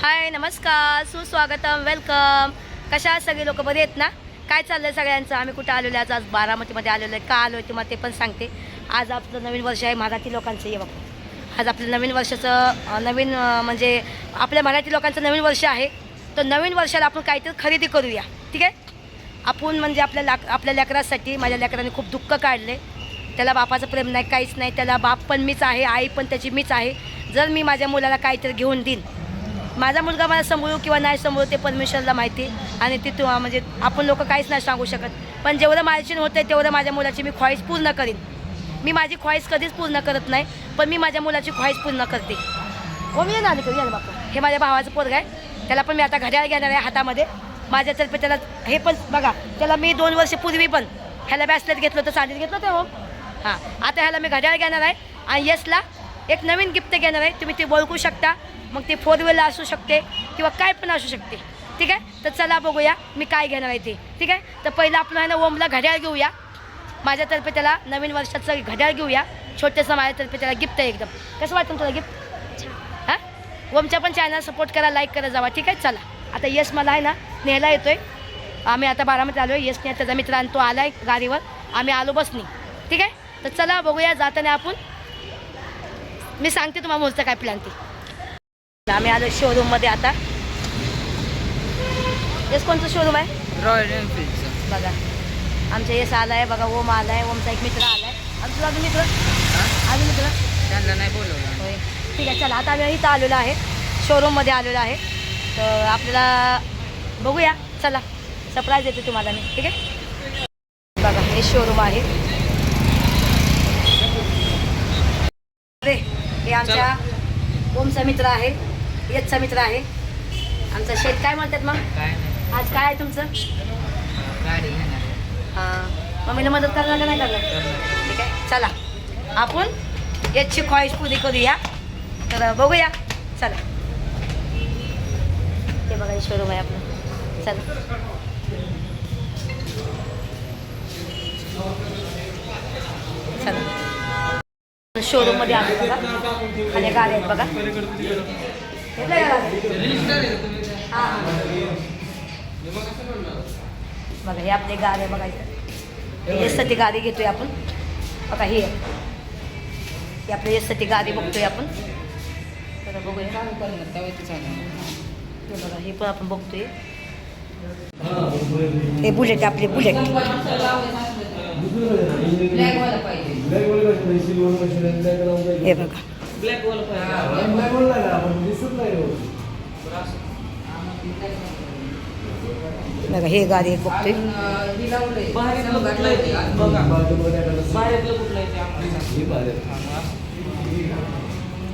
हाय नमस्कार सुस्वागतम वेलकम. कशा आहात सगळे लोक? बरे आहेत ना? काय चाललं आहे सगळ्यांचं? आम्ही कुठं आलेलो आहे? आज बारामतीमध्ये आलेलो आहे. का आलो आहे तुम्हाला ते पण सांगते. आज आपलं नवीन वर्ष आहे मराठी लोकांचं. ये बघा, आज आपलं नवीन वर्षाचं म्हणजे आपल्या मराठी लोकांचं नवीन वर्ष आहे. तर नवीन वर्षाला आपण काहीतरी खरेदी करूया, ठीक आहे? आपण म्हणजे आपल्या लेकरासाठी माझ्या लेकराने खूप दुःख काढले. त्याला बापाचं प्रेम नाही, काहीच नाही. त्याला बाप पण मीच आहे, आई पण त्याची मीच आहे. जर मी माझ्या मुलाला काहीतरी घेऊन देईन, माझा मुलगा मला सांभाळू किंवा नाही सांभाळू ते परमेश्वरला माहिती. आणि म्हणजे आपण लोक काहीच नाही सांगू शकत. पण जेवढं माझ्याशी होतं आहे तेवढं माझ्या मुलाची मी ख्वाहिश पूर्ण करीन. मी माझी ख्वाहिश कधीच पूर्ण करत नाही, पण मी माझ्या मुलाची ख्वाहिश पूर्ण करते. हो, मी येणार करू या ना बापा. हे माझ्या भावाचं पोरग आहे. त्याला पण मी आता घड्याळ घेणार आहे हातामध्ये माझ्यातर्फे. त्याला हे पण बघा, त्याला मी 2 वर्षपूर्वी पण ह्याला ब्रेसलेट घेतलं होतं, चांदीत घेतलं होतं. हो हां, आता ह्याला मी घड्याळ घेणार आहे आणि यशला एक नवीन गिफ्ट घेणार आहे. तुम्ही ते ओळखू शकता. मग ते 4 व्हीलर असू शकते किंवा काय पण असू शकते, ठीक आहे? तर चला बघूया मी काय घेणार आहे ते, ठीक आहे? तर पहिलं आपण आहे ना ओमला घड्याळ घेऊया. माझ्यातर्फे त्याला नवीन वर्षाचं घड्याळ घेऊया छोटंसं. माझ्यातर्फे त्याला गिफ्ट आहे एकदम. कसं वाटतं तुला गिफ्ट? हां, ओमच्या पण चॅनल सपोर्ट करा, लाईक करा जावा, ठीक आहे? चला आता यश मला आहे ना न्यायला येतो आहे. आम्ही आता बारामती आलो आहे. यशने त्याचा मित्र आणि तो आला आहे गाडीवर. आम्ही आलो बसनी, ठीक आहे? तर चला बघूया जाताना आपण. मी सांगते तुम्हाला मोलचं काय प्लॅन ते. आम्ही आलो शोरूममध्ये आता. यश कोणतं शोरूम आहे? रॉयल एनफील्डचं. बघा आमच्या यश आला आहे. बघा ओम आला आहे. ओमचा एक मित्र आला आहे. आमचा अजून मित्र त्यांना नाही बोलवलं. होय, ठीक आहे. चला आता आम्ही इथं आलेलो आहे, शोरूममध्ये आलेलो आहे. तर आपल्याला बघूया, चला सरप्राईज देते तुम्हाला मी, ठीक आहे? बघा हे शोरूम आहे. हे आमच्या ओमचा मित्र आहे, यशचा मित्र आहे. आमचा शेत काय म्हणतात मग? काय नाही, आज काय आहे तुमचं? गाडी घेणार. हां, मम्मीला मदत करणार का नाही करणार? ठीक आहे, चला आपण याची ख्वाहिश पुरी करूया. तर बघूया, चला. हे बघा शोरूम आहे आपलं. चला चला शोरूममध्ये आलो बघा. आणि गाड्या आहेत बघा. हां बघा हे आपले गाडी बघा. इथं यशसाठी गाडी घेतोय आपण. बघा ही आपल्या यशसाठी गाडी बघतोय आपण. तर बघूया हे बघा, हे पण आपण बघतोय. हे बुलेट, आपले बुलेट. हे बघा बघा हे गाडी बघतोय.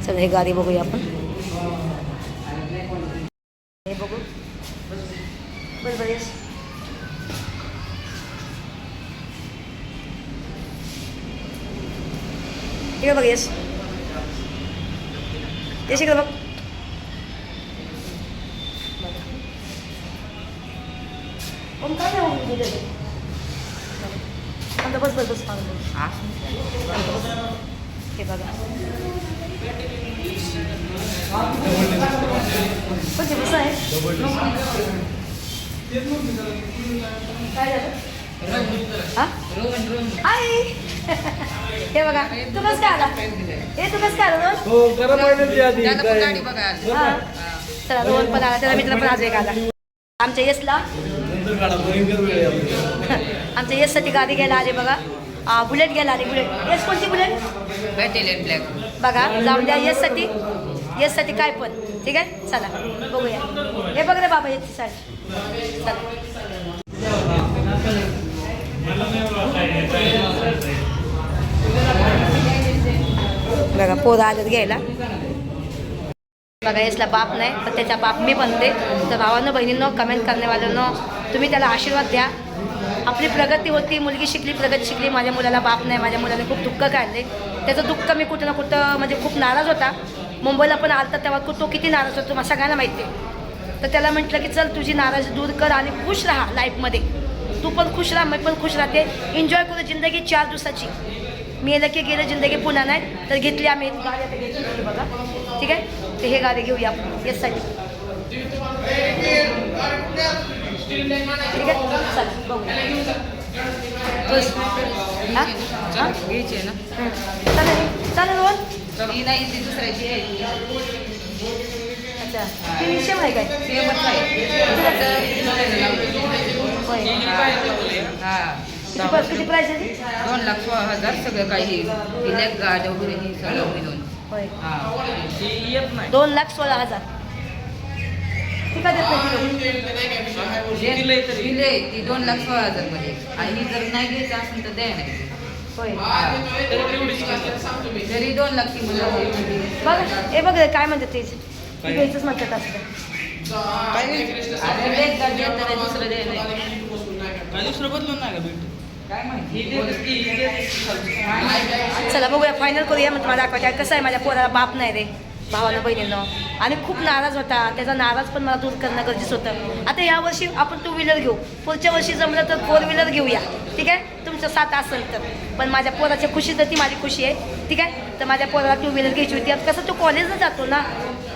चला हे गाडी बघूया आपण. हे बघू बरोबर येस. ठीक आहे बघ येस. येस इकडे बघ. बस बस बस हे बघा कसं आहे. काय झालं? हाय हे बघा, तू कसं काय आला? हे तू कसं काय आला? चला रोहन पण आला, त्याचा मित्र पण आज एक आला. आमच्या यशला आमच्या यशसाठी गाडी घ्यायला आले बघा. बुलेट घ्यायला आली. बुलेट यश कोणती बुलेट? ब्लॅक. बघा जाऊन द्या यशसाठी काय पण, ठीक आहे? चला बघूया. हे बघ रे बाबा याची साडी. चला बघा पोरं आलेत घ्यायला. बघा यशला बाप नाही, पण त्याचा बाप मी बनते. तर भावांनो बहिणींनो कमेंट करण्यावाल्यांनो तुम्ही त्याला आशीर्वाद द्या. आपली प्रगती होती, मुलगी शिकली, प्रगती शिकली. माझ्या मुलाला बाप नाही, माझ्या मुलाने खूप दुःख काढले. त्याचं दुःख मी कुठं ना कुठं म्हणजे खूप नाराज होता. मुंबईला पण आलता तेव्हा तो किती नाराज होतो मला सगळ्यांना माहिती आहे. तर त्याला म्हटलं की चल तुझी नाराजी दूर कर आणि खुश राहा लाईफमध्ये. तू पण खुश राहा, मी पण खुश राहते. एन्जॉय करू जिंदगी 4 दिवसाची. मी याला की गेलं जिंदगी पुन्हा नाही. तर घेतली आम्ही गाडी आता घेतली बघा, ठीक आहे. तर हे गाडी घेऊया आपण यासाठी. ठीक आहे चल बघूया हा? हा? घ्यायची ना चालेल चालेल रोहन ही नाही ती दुसऱ्याची आहे अच्छा ती सेम आहे काय सेमच आहे होय हा किती प्राईस आहे ती 2,16,000 सगळं काही लेग गार्ड वगैरे हे सगळं मिळून होय हा 2,16,000 ती का देत नाही दिले ती 2,16,000 मध्ये आणि ही जर नाही घ्यायचं असेल तर द्या नाही होय तरी 2 लाख ती मुलं बघ हे बघ काय म्हणतात तेच ती घ्यायचंच म्हणतात असतं आता लेग गार्ड देत नाही दुसरं द्या नाही दुसरं बदलून नाही का भेट काय माहिती चला बघूया फायनल करूया मग तुम्हाला दाखवायचं कसं आहे माझ्या पोराला बाप नाही रे भावानं बहिणीनं आणि खूप नाराज होता त्याचा नाराज पण मला दूर करणं गरजेचं होतं आता यावर्षी आपण 2 व्हीलर घेऊ पुढच्या वर्षी जमलं तर 4 व्हीलर घेऊया ठीक आहे तुमचं साथ असेल तर पण माझ्या पोराच्या खुशी तर ती माझी खुशी आहे ठीक आहे तर माझ्या पोराला 2 व्हीलर घ्यायची होती आता कसं तो कॉलेजला जातो ना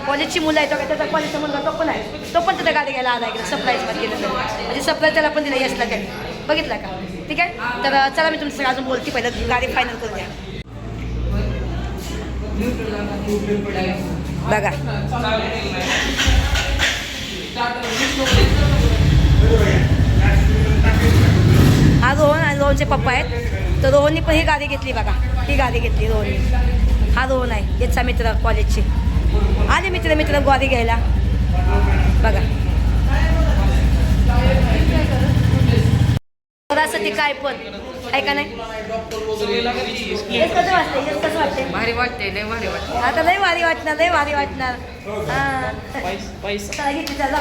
कॉलेजची मुलं आहे तो काय त्याचा कॉलेजचा मुलगा तो पण आहे तो पण त्याच्या गाडी घ्यायला आला गेला सरप्राईजमध्ये गेलं तर म्हणजे सरप्राईज त्याला पण दिला यशला त्याने बघितला का ठीक आहे तर चला मी तुमचं अजून बोलते पहिलं गाडी फायनल करूया बघा हा रोहन आणि रोहनचे पप्पा आहेत तर रोहननी पण ही गाडी घेतली बघा ही गाडी घेतली रोहननी हा रोहन आहे याचा मित्र कॉलेजचे आले मित्र गाडी घ्यायला बघा साठी काय पण आहे का नाही कसं वाटतंय भारी वाटते लय भारी वाटते आता लय भारी वाटणार चला घेतली चला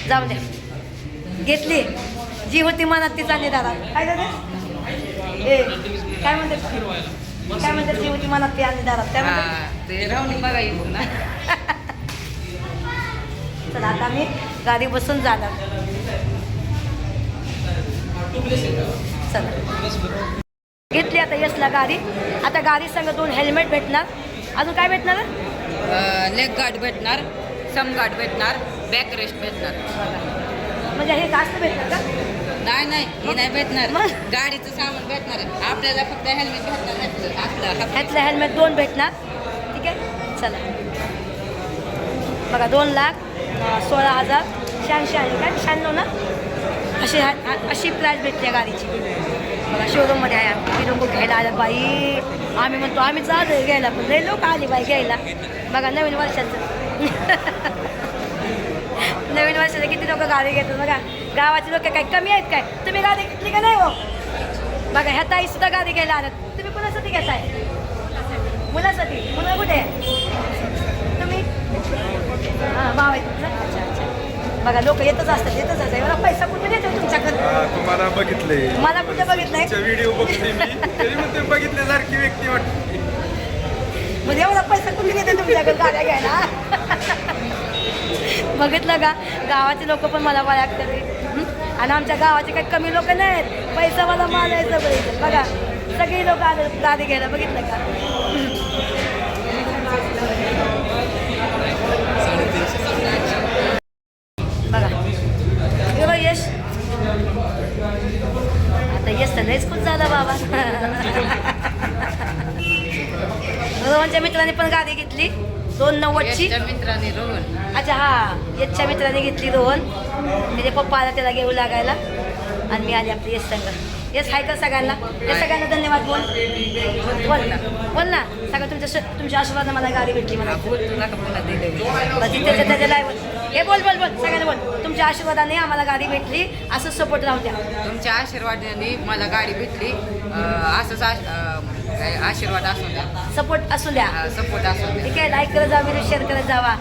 जाऊ दे घेतली जी होती मनात ती चालली दादा काय झालं ए काय म्हणतात जी होती मनात ती आणली दारात काय म्हणतात ते राहून बघा येऊ ना चला आता मी गाडी बसून जाणार चला घेतली आता यशला गाडी आता गाडी संग 2 हेल्मेट भेटणार अजून काय भेटणार लेग गार्ड भेटणार सम गार्ड भेटणार बॅक रेस्ट भेटणार म्हणजे हे जास्त भेटणार का नाही हे नाही भेटणार मग? गाडीचं सामान भेटणार आपल्याला फक्त हेल्मेट भेटणार ह्यातलं हेल्मेट 2 भेटणार ठीक आहे चला बघा 2,16,000 86 आहे काय 96 ना अशी प्राईस भेटली गाडीची बघा शोरूममध्ये आहे ती लोक घ्यायला आलं बाई आम्ही म्हणतो आम्ही चालू घ्यायला पण लई लोक आली बाई घ्यायला बघा नवीन वर्षाचं किती लोक गाडी घेतात बघा गावाचे लोक काय कमी आहेत काय तुम्ही गाडी घेतली का नाही हो बघा ह्या ताई सुद्धा गाडी घ्यायला आलात तुम्ही कोणासाठी घेताय मुलासाठी मुलं कुठे तुम्ही हां भाव आहे तुमचा अच्छा बघा लोक येतच असतात एवढा पैसा कुठे देतो तुमच्याकडे तुम्हाला बघितले मला कुठे बघितलंय व्हिडिओ बघते मी तरी म्हणते बघितल्यासारखी व्यक्ती वाटते म्हणजे एवढा पैसा कुठे देते तुमच्याकडे गाड्या घ्यायला बघितलं का गावाचे लोक पण मला ओळखतात आणि आमच्या गावाचे काही कमी लोक नाहीत पैसा मला मालायचं बघितलं बघा सगळी लोक आले गाडी घ्यायला बघितलं का बघा यश आता यश तर लयच खूप झाला बाबा रोहनच्या मित्राने पण गाडी घेतली 290ची मित्राने रोहन अच्छा हा यशच्या मित्राने घेतली रोहन त्याचे पप्पा आला त्याला घेऊ लागायला आणि मी आली आपली यश संघ यश हाय का सगळ्यांना या सगळ्यांना धन्यवाद बोल ना सगळं तुमच्या आशीर्वादाने मला गाडी भेटली मला त्याच्या लाईव्ह हे बोल सगळ्यांना बोल तुमच्या आशीर्वादाने आम्हाला गाडी भेटली असंच सपोर्ट राहू द्या तुमच्या आशीर्वादाने मला गाडी भेटली असंच आशीर्वाद असू द्या सपोर्ट असू द्या सपोर्ट असू द्या ठीक आहे लाईक करत जावा व्हिडिओ शेअर करत जावा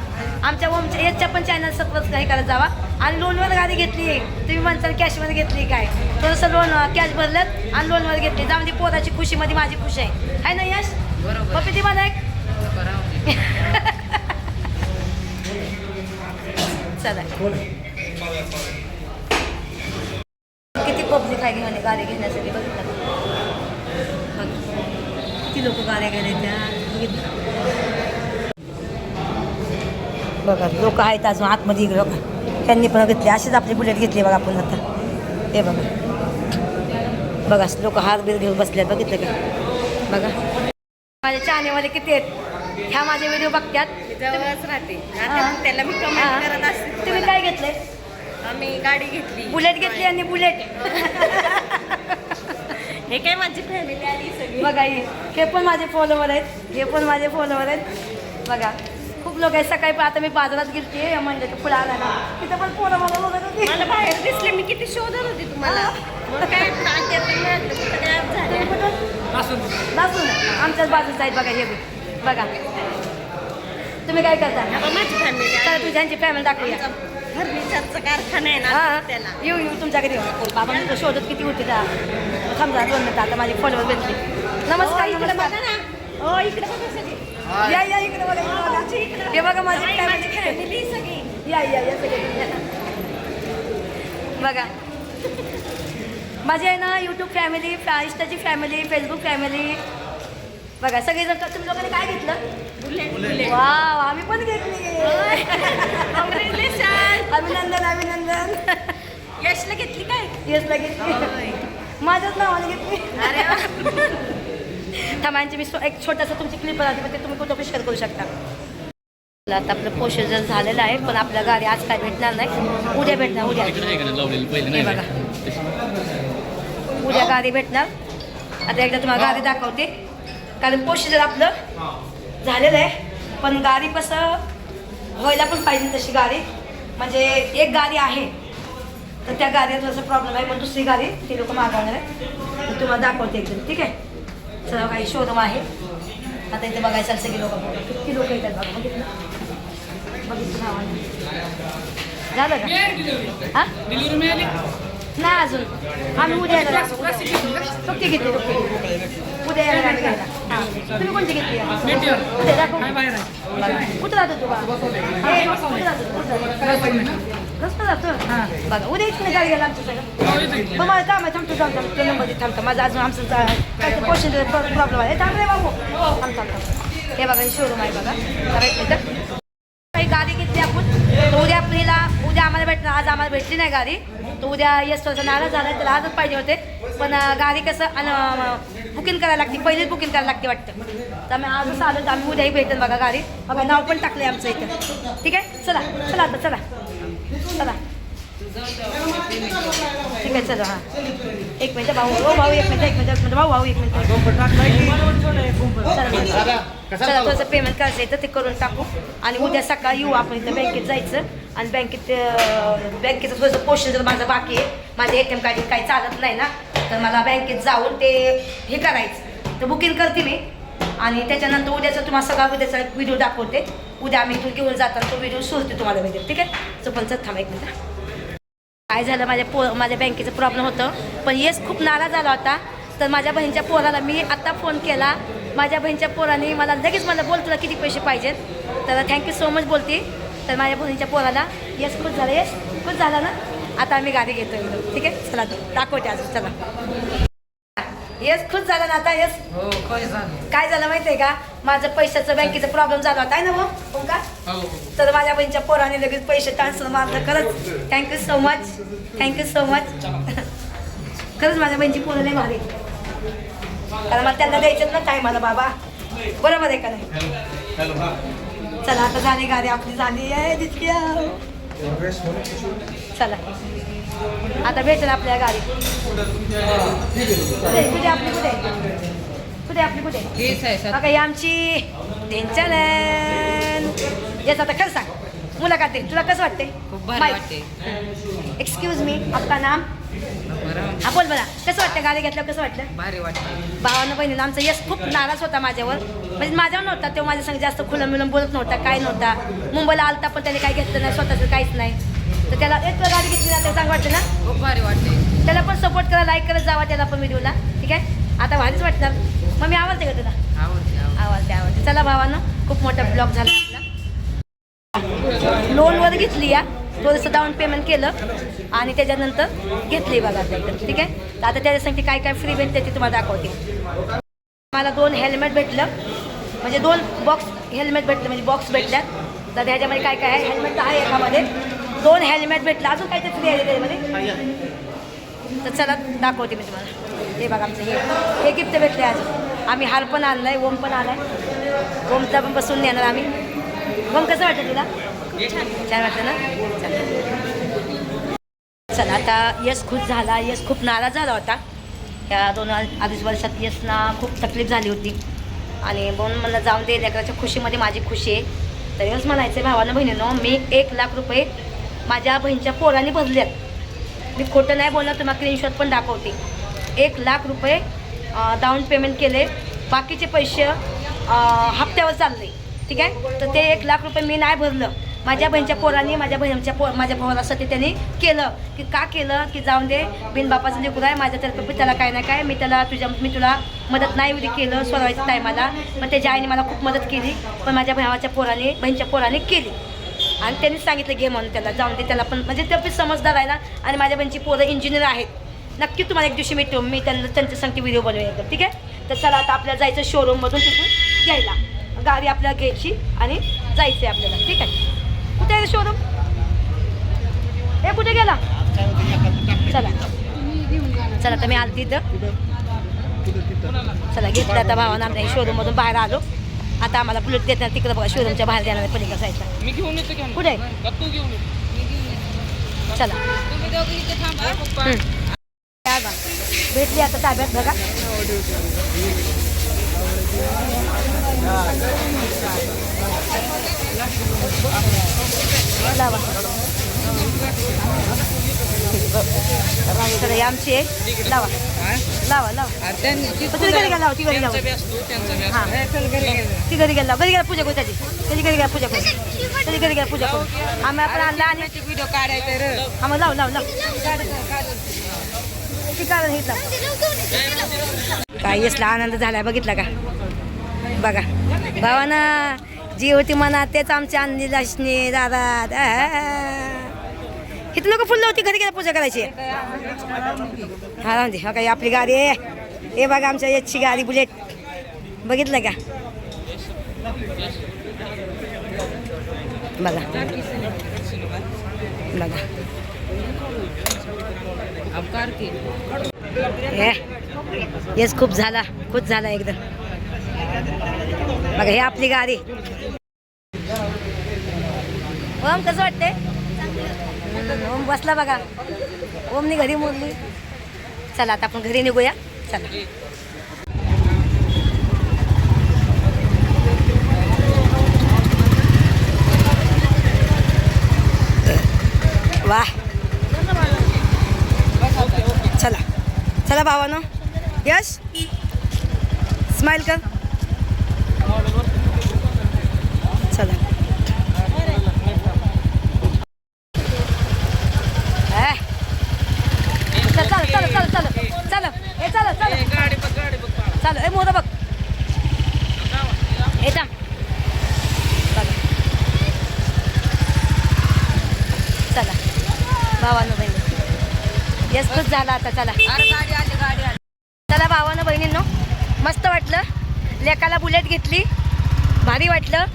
आमच्या ओमच्या याच्या पण चॅनल सबस्क्राईब करत जावा आणि लोनवर गाडी घेतली तुम्ही म्हणताल कॅशमध्ये घेतली काय थोडंसं लोन कॅश भरलं आणि लोनवर घेतली त्यामध्ये पोराची खुशीमध्ये माझी खुशी आहे ना यश बरोबर पप्पी ती मला एक चला किती पब्लिक आहे घेऊन गाडी घेण्यासाठी बघितलं किती लोक गाड्या घ्यायला त्या बघितलं बघा लोक आहेत अजून आतमध्ये इकडे बघा. त्यांनी पण घेतली अशीच आपली बुलेट घेतली बघा आपण आता. हे बघा बघा लोक हार बिल घेऊन बसले बघितलं का बघा. माझ्या चॅनेलमध्ये किती आहेत ह्या माझे व्हिडिओ बघतात. जवळच राहते त्याला मी हा. कमेंट करत असते. तुम्ही काय घेतलंय? आम्ही गाडी घेतली बुलेट घेतली आणि बुलेट हे काय माझी फॅमिली आली सगळी. बघा हे पण माझे फॉलोवर आहेत. हे पण माझे फॉलोवर आहेत बघा. खूप लोक आहेत. सकाळी पण आता मी बाजारात गेलते म्हणजे पुढे आणायला तिथं पण फोन मला बघत होती. मला बाहेर दिसले मी किती शोधत होती तुम्हाला. मग काय नात्यात मिळालं कुठं गायब झाले. नसून आमच्याच बाजूच आहेत बघा. हे बी बघा तुम्ही काय करता? आता माझी फॅमिली तर तुझ्यांची फॅमिली दाखवूया. फर्निचरचा कारखाना आहे हां ना त्याला. येऊ तुमच्याकडे येऊ. बाबा मी तर शोधत किती होती का थांबा 2 मिनिटं. आता माझे फॉलोवर भेटले. नमस्कार इकडे नमस्कार. बघा ना. हो इकडे बघा सगळी. या या इकडे बघा इकडे बघा. हे बघा माझी फॅमिली. फॅमिली सगळी. या सगळे बघा. माझी आहे ना यूट्यूब फॅमिली, इंस्टाची फॅमिली, फेसबुक फॅमिली बघा. सगळेजण तुम्ही लोकांनी काय घेतलं? बुलेट. वाव आम्ही पण घेतली. कॉंग्रॅच्युलेशन. अभिनंदन यशला घेतली काय? येसला घेतली. माझ्याच नावाने घेतली. अरे वा. थांबांची मी एक छोटासा तुमची क्लिप राहते पण ते तुम्ही कुठं पण शेअर करू शकता. आता आपलं प्रोसिजर झालेलं आहे पण आपल्या गाडी आज काय भेटणार नाही. उद्या भेटणार. उद्या हे बघा उद्या गाडी भेटणार. आता एकदा तुम्हाला गाडी दाखवते कारण प्रोसिजर आपलं झालेलं आहे पण गाडी कसं व्हायला पण पाहिजे तशी गाडी. म्हणजे एक गाडी आहे तर त्या गाडीत थोडासा प्रॉब्लेम आहे पण दुसरी गाडी ती लोक मागवणार आहे. तर तुम्हाला दाखवते एकदम ठीक आहे. सर्व काही शोरूम आहे. आता इथे बघायचं सगळे लोक किती लोक येतात बघा. बघितलं नावाने झालं का? हां नाही अजून आम्ही उद्या येणार. फक्त घेतली उद्या येणार आम्ही घ्यायला. हां तुम्ही कोणती घेतली? उद्या दाखव. कुठं जातो तू? कुठं जातो? कसं जातो? बघा उद्या इथे गाडी गेला आमचं सगळं. मग मला काम आहे थांबतो थांबतो नंबर थांबतो. माझं अजून आमचं काय पोषण प्रॉब्लेम आहे. थांब रे बाबू थांब. हे बघा हे शोरूम आहे बघा. करायचं काही गाडी घेतली आपण तर उद्या आपल्याला उद्या आम्हाला भेटणार. आज आम्हाला भेटली नाही गाडी तर उद्या यश थोडासा नाराज झाला त्याला आजच पाहिजे होते पण गाडी कसं बुकिंग करायला लागते. पहिलेच बुकिंग करायला लागते वाटतं. तर आम्ही आजच आलो तर आम्ही उद्याही भेटेल बघा गाडी. बघा नाव पण टाकलं आहे आमचं इथं. ठीक आहे चला आता चला ठीक आहे चला. हां एक मिनटं भाऊ भाऊ एक मिनटं भाऊ एक मिनटं चला थोडंसं पेमेंट करायचं आहे तर ते करून टाकू आणि उद्या सकाळी येऊ आपण इथं बँकेत जायचं आणि बँकेचं थोडंसं पोषण माझं बाकी आहे. माझं ATM कार्ड काही चालत नाही ना तर मला बँकेत जाऊन ते हे करायचं तर बुकिंग करते मी आणि त्याच्यानंतर उद्याचं तुम्हाला सगळा उद्याचा एक व्हिडिओ दाखवते. उद्या आम्ही इथून घेऊन जाताना तो व्हिडिओ सोडते तुम्हाला वगैरे ठीक आहे. चल थांबा एक मिनिट. काय झालं माझ्या बँकेचं प्रॉब्लेम होतं पण येस खूप नाराज झाला होता तर माझ्या बहिणीच्या पोराला मी आत्ता फोन केला. माझ्या बहिणीच्या पोराने मला लगेच बोल तुला किती पैसे पाहिजेत तर थँक्यू सो मच बोलते. तर माझ्या बहिणीच्या पोराला येस खुश झालं. येस खुश झाला ना. आता आम्ही गाडी घेतो एकदम ठीक आहे. चला दाखवते अजून चला. येस खुश झाला ना आता. येस काय झालं माहिती आहे का माझं पैशाचं बँकेचा प्रॉब्लेम झाला होता आहे ना भाऊ का तर माझ्या बहिणीच्या पोराने लगेच पैसे ट्रान्सफर मारलं. खरंच थँक्यू सो मच खरंच माझ्या बहिणीची पोरं लई भारी कारण मला त्यांना द्यायचं ना टायमाला बाबा बरोबर आहे का नाही. चला आता झाली गाडी आपली झाली आहे तितकी. चला आता भेटेल आपल्या गाडी. कुठे आपली कुठे बघा ही आमची टेन्शन. याच आता खरं सांग मुलाखत दे तुला कसं वाटते? खूप भारी वाटते. एक्सक्यूज मी आपका नाम? हा बोल बघा कसं वाटतं गाडी घेतल्यावर कसं वाटलं? भारी वाटते. भावानं बहिणीनं आमचा यश खूप नाराज होता माझ्यावर म्हणजे माझ्यावर नव्हता तो माझ्या संग जास्त खुलं मिळून बोलत नव्हता काय नव्हता. मुंबईला आलता पण त्याने काही घेतलं नाही स्वतःचं काहीच नाही तर त्याला एक गाडी घेतली ना त्याला चांगलं वाटतं ना. खूप भारी वाटते. त्याला पण सपोर्ट करा लाईक करत जावा त्याला पण व्हिडिओला ठीक आहे. आता भारीच वाटणार. मग मी आवडते का तुला? आवडते. चला भावानं खूप मोठा ब्लॉग झाला आपला. लोनवर घेतली या थोडंसं डाऊन पेमेंट केलं आणि त्याच्यानंतर घेतली बघा एकदम ठीक आहे. तर आता त्याच्यासाठी काय काय फ्री भेटते ते तुम्हाला दाखवते. मला 2 हेल्मेट भेटलं म्हणजे 2 बॉक्स हेल्मेट भेटले म्हणजे बॉक्स भेटल्यात तर ह्याच्यामध्ये काय काय आहे, हेल्मेट आहे एकामध्ये, 2 हेल्मेट भेटलं, अजून काहीतरी फ्री आहे त्याच्यामध्ये. तर चला दाखवते मी तुम्हाला. हे बघा आमचं हे गिफ्ट भेटले आज. आम्ही हार पण आणला आहे, ओम पण आला आहे. ओमचा पण बसून नेणार आम्ही. ओम कसं वाटतं तुला? छान वाटतं ना? चला आता यश खुश झाला. यश खूप नाराज झाला होता. या 2-2.5 वर्षात यशना खूप तकलीफ झाली होती आणि म्हणून मला जाऊन दे, लेकराच्या खुशीमध्ये माझी खुशी आहे. तर यश म्हणायचं भावानं बहिणीनं, मी 1 लाख रुपये माझ्या बहिणीच्या पोराने भरलेत. मी खोटं नाही बोलणार, तुम्हाला स्क्रीनशॉट पण दाखवते. 1 लाख रुपये डाऊन पेमेंट केले, बाकीचे पैसे हप्त्यावर चालले. ठीक आहे. तर ते 1 लाख रुपये मी नाही भरलं. माझ्या बहिणीच्या पोरांनी माझ्या पोरासाठी त्यांनी केलं. की का केलं की जाऊन दे, बिनबापाचं लेकरू आहे, माझ्यातर्फे त्याला काय ना काय मी तुला मदत नाही एवढी केलं सोडवायच्या टायमाला. पण त्याच्या आईने मला खूप मदत केली, पण माझ्या बहिणीच्या पोराने केली. आणि त्यांनीच सांगितलं घे म्हणून त्याला, जाऊन दे त्याला पण, म्हणजे ते पण समजदार आहे ना. आणि माझ्या बहिणीची पोरं इंजिनियर आहेत. नक्की तुम्हाला एक दिवशी मी त्यांच्या सांगते व्हिडिओ बनवूया एकदम. ठीक आहे. तर चला आता आपल्याला जायचं शोरूममधून तिथून घ्यायला, गाडी आपल्याला घ्यायची आणि जायचं आहे आपल्याला. ठीक आहे. कुठे आहे शोरूम? हे कुठे गेला? चला चला तर मी आलती इथं. चला घेतलं आता भावानं आमच्या शोरूममधून बाहेर आलो. आता आम्हाला बुलेट देतात तिकडे बघा, शोरूमच्या बाहेर देणार पलीकडे जायचा. मी घेऊन येतो. कुठे आहे? चला भेटली आता ताब्यात बघा. लावा तर आमची आहे. लावा लावा लावा ती घरी गेला, ती घरी लावा. हां ती घरी गेला, घरी गेला पूजा करू त्याची. त्याची घरी गेला पूजा करू, त्याची घरी गेला पूजा करू. आम्ही आपण आणला आणि व्हिडिओ काढायचं. आम्हाला लाव लाव लाव ती काढून घेतला. काय यसला आनंद झालाय बघितला का? बघा भावानं जी होती मनात तेच आमची आणली लक्ष्मी दादा. किती लोक फुललं होती, घरी गेला पूजा करायची. हा राहून दे. हा काही आपली गाडी आहे. हे बघा आमच्या याची गाडी बुलेट, बघितलं का? बघा बघा येस खूप झाला, खुश झाला एकदम. बघा हे आपली गाडी. ओम कसं वाटते? ओम बसला बघा. ओमनी घरी मोडली. चला आता आपण घरी निघूया. चला वाह. चला चला भावानो. यश स्माइल कर. चला चल चल चल चल चल हे चल चल चल ए मोर बघ हे थांब. चला भावानं बहिणी यस खूप झाला आता. चला चला भावानं बहिणींनो, मस्त वाटलं. लेकाला बुलेट घेतली, भारी वाटलं.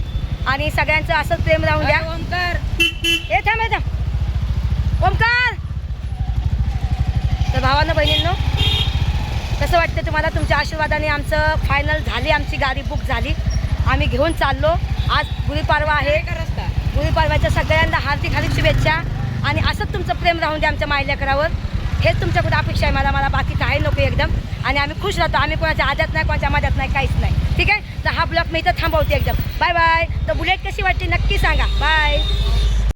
आणि सगळ्यांचं असंच प्रेम राहून द्या. ओमकार हे थांब हे थांब ओमकार. तर भावानं बहिणींनो कसं वाटतं तुम्हाला? तुमच्या आशीर्वादाने आमचं फायनल झाली, आमची गाडी बुक झाली. आम्ही घेऊन चाललो. आज गुढीपाडवा आहे. गुढीपाडव्याच्या सगळ्यांना हार्दिक हार्दिक शुभेच्छा. आणि असंच तुमचं प्रेम राहून द्या आमच्या मायलेकरावर. हेच तुमच्याकडे अपेक्षा आहे मला बाकी काही नको एकदम. आणि आम्ही खुश राहतो. आम्ही कोणाच्या आद्यात नाही, कोणाच्या मध्यात नाही, काहीच नाही. ठीक आहे. तर हा ब्लॉग मी इथं थांबवते एकदम. Bye bye. तर बुलेट कशी वाटते नक्की सांगा. बाय.